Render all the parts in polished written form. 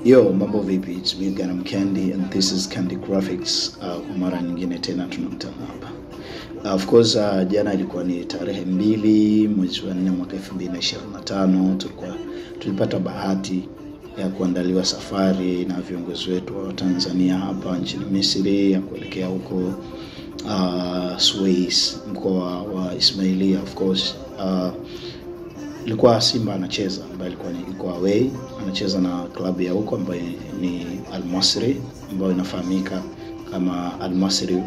Yo, mambo vipi? It's me Ganam Candy and this is Candy Graphics. Kwa mara nyingine tena tunakutana hapa. Of course jana ilikuwa ni tarehe 2 mwezi wa 4 mwaka 2025. Tulipata bahati ya kuandaliwa safari na viongozi wetu wa Tanzania hapa nchini Misri ya kuelekea huko Suez, mkoa wa Ismailia. Of course ilikuwa Simba anacheza, ambaye ilikuwa away, anacheza na klabu ya huko ambayo ni Al Masry, ambayo inafahamika kama Al Masry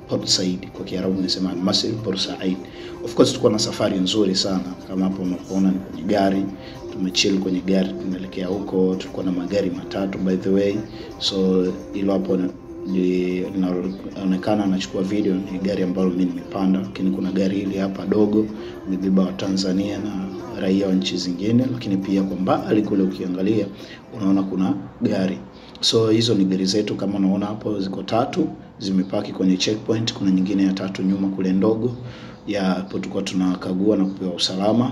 Port Said. Kwa Kiarabu tunasema Al Masry Port Said. Of course tulikuwa na safari nzuri sana, kama hapo unapoona ni kwenye gari, tumechill kwenye gari tunaelekea huko. Tulikuwa na magari matatu by the way, so ilo hapo inaonekana anachukua video ni gari ambalo mimi nimepanda, lakini kuna gari hili hapa dogo imebeba wa Tanzania na raia wa nchi zingine, lakini pia kwa mbali kule ukiangalia unaona kuna gari. So hizo ni gari zetu, kama unaona hapo ziko 3 zimepaki kwenye checkpoint, kuna nyingine ya 3 nyuma kule ndogo. Hapo tulikuwa tunakagua na kupewa usalama.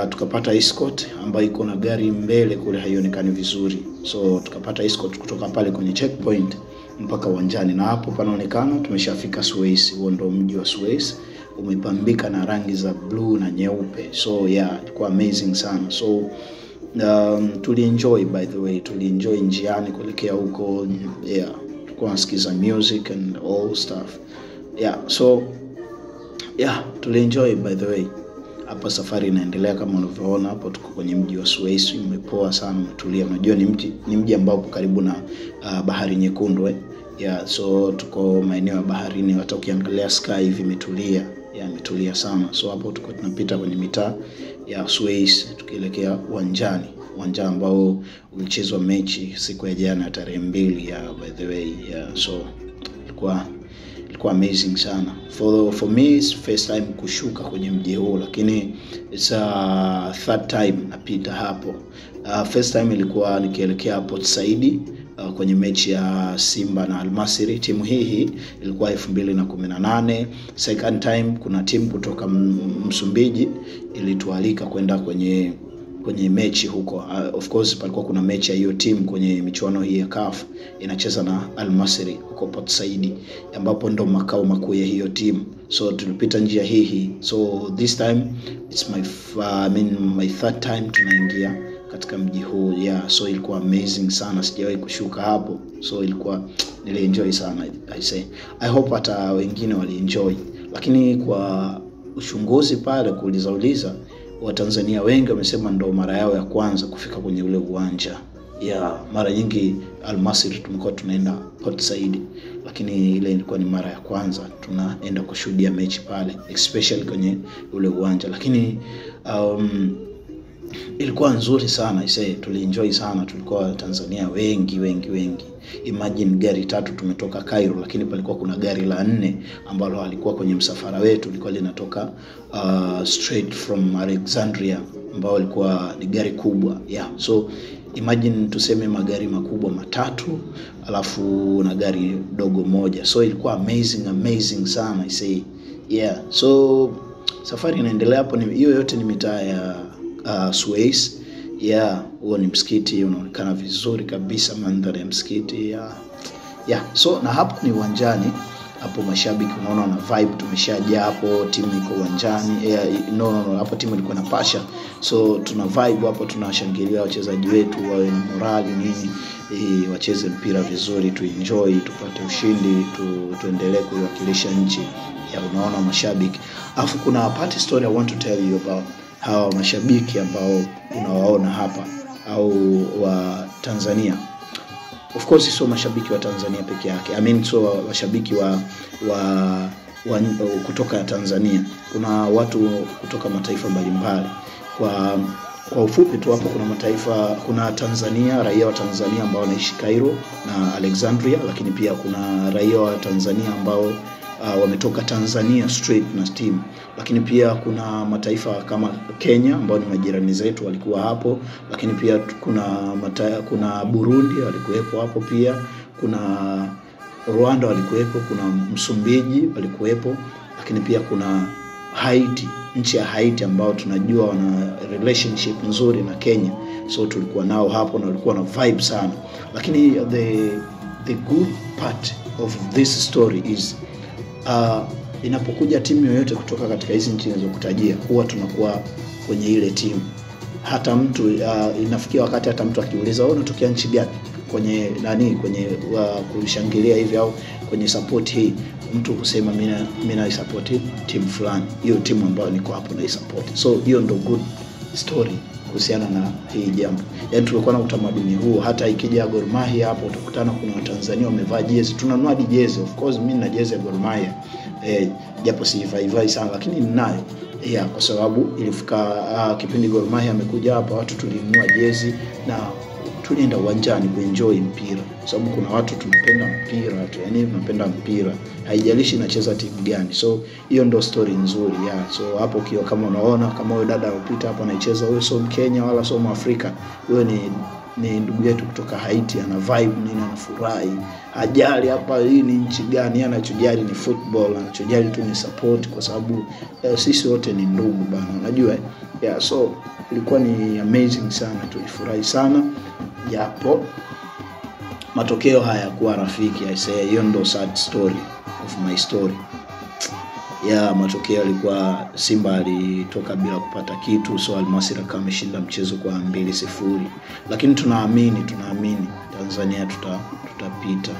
Tukapata escort ambayo iko na gari mbele kule haionekani vizuri. So tukapata escort kutoka pale kwenye checkpoint mpaka uwanjani, na hapo panaonekana tumeshafika Suez. Huo ndio mji wa Suez, umepambika na rangi za blue na nyeupe. So ilikuwa amazing sana. So tulienjoy, by the way, tulienjoy njiani kuelekea huko. Tulikuwa nasikiza music and all stuff. So tulienjoy by the way. Hapa safari inaendelea kama unavyoona hapo, tuko kwenye mji wa Suez, umepoa sana, umetulia. Unajua ni mji ambao uko karibu na bahari Nyekundu so tuko maeneo ya baharini, hata ukiangalia sky hivi imetulia, imetulia sana. So hapo tuko tunapita kwenye mitaa ya Suez tukielekea uwanja ambao ulichezwa mechi siku ya jana tarehe 2 by the way. So ilikuwa amazing sana. For me it's first time kushuka kwenye mji huu, lakini it's third time napita hapo. First time ilikuwa nikielekea Port Said kwenye mechi ya Simba na Al Masry. Timu hii ilikuwa 2018. Second time kuna timu kutoka Msumbiji ilitualika kwenda kwenye mechi huko. Of course palikuwa kuna mechi ya hiyo timu kwenye michuano hii ya CAF inacheza na Al Masry huko Port Said, ambapo ndo makao makuu ya hiyo timu. So tulipita njia hii. So this time it's my third time tunaingia katika mji huu. So ilikuwa amazing sana, sijawahi kushuka hapo. So nilienjoy sana. I hope hata wengine walienjoy. Lakini kwa uchunguzi pale kuuliza Watanzania wengi wamesema ndo mara yao ya kwanza kufika kwenye ule uwanja. Mara nyingi Al Masry tumekuwa tunaenda Port Said, lakini ile ilikuwa ni mara ya kwanza tunaenda kushuhudia mechi pale, especially kwenye ule uwanja. Lakini ilikuwa nzuri sana. Tulienjoy sana, tulikuwa Tanzania wengi. Imagine gari 3 tumetoka Cairo, lakini palikuwa kuna gari la 4 ambalo alikuwa kwenye msafara wetu, lilikuwa linatoka straight from Alexandria, ambao ilikuwa ni gari kubwa. So imagine tuseme magari makubwa 3 alafu na gari dogo moja. So ilikuwa amazing sana. So safari inaendelea hapo. Hiyo yote ni mitaa ya Suez. Huo ni msikiti unaonekana vizuri kabisa, mandhari ya msikiti. So na hapo ni uwanjani. Hapo mashabiki unaona na vibe, tumeshajaa hapo, timu iko uwanjani. Hapo timu ilikuwa inapasha. So tuna vibe hapo, tunashangilia wachezaji wetu wawe na morali nini, wacheze mpira vizuri, tuenjoy, tupate ushindi, tuendelee kuiwakilisha nchi. Unaona mashabiki. Alafu kuna party story I want to tell you about hawa mashabiki ambao unawaona hapa, au wa Tanzania. Of course sio mashabiki wa Tanzania peke yake. So mashabiki wa kutoka Tanzania. Kuna watu kutoka mataifa mbalimbali. Kwa ufupi tu hapo kuna Tanzania, raia wa Tanzania ambao wanaishi Cairo na Alexandria, lakini pia kuna raia wa Tanzania ambao wametoka Tanzania straight na team. Lakini pia kuna mataifa kama Kenya ambao ni majirani zetu walikuwa hapo, lakini pia kuna Burundi walikuwepo hapo pia, kuna Rwanda walikuwepo, kuna Msumbiji walikuwepo, lakini pia kuna Haiti, nchi ya Haiti ambao tunajua wana relationship nzuri na Kenya, so tulikuwa nao hapo na walikuwa na vibe sana. Lakini the good part of this story is inapokuja timu yoyote kutoka katika hizi nchi nilizokutajia, huwa tunakuwa kwenye ile timu. Hata mtu inafikia wakati hata mtu akiuliza wewe unatokea nchi gani kwenye kwenye kushangilia hivi au kwenye support hii, mtu husema mimi na support timu fulani, hiyo timu ambayo niko hapo na support. So hiyo ndo good story kuhusiana na hii jambo. Yaani tulikuwa na utamaduni huo. Hata ikija Gor Mahia hapo utakutana kuna Watanzania wamevaa jezi, tunanunua jezi. Of course mimi nina jezi ya Gor Mahia, japo siivai sana lakini ninayo. Kwa sababu ilifika kipindi Gor Mahia amekuja hapa, watu tulinunua jezi na tulienda uwanjani kuenjoy mpira, sababu kuna watu tunapenda mpira, yani tunapenda mpira, haijalishi inacheza timu gani. So hiyo ndo story nzuri So hapo kiwa kama unaona kama wewe dada upita hapa anacheza, wewe sio Mkenya wala sio Mwafrika, wewe ni ndugu yetu kutoka Haiti, ana vibe nini, anafurahi, hajali hapa hii ni nchi gani, anachojali ni football, anachojali tu ni support, kwa sababu sisi wote ni ndugu bana, unajua. So ilikuwa ni amazing sana, tulifurahi sana, japo matokeo haya kuwa rafiki. I say hiyo ndo sad story of my story. Matokeo yalikuwa Simba alitoka bila kupata kitu, so Al Masry kama ameshinda mchezo kwa 2-0, lakini tunaamini Tanzania tutapita.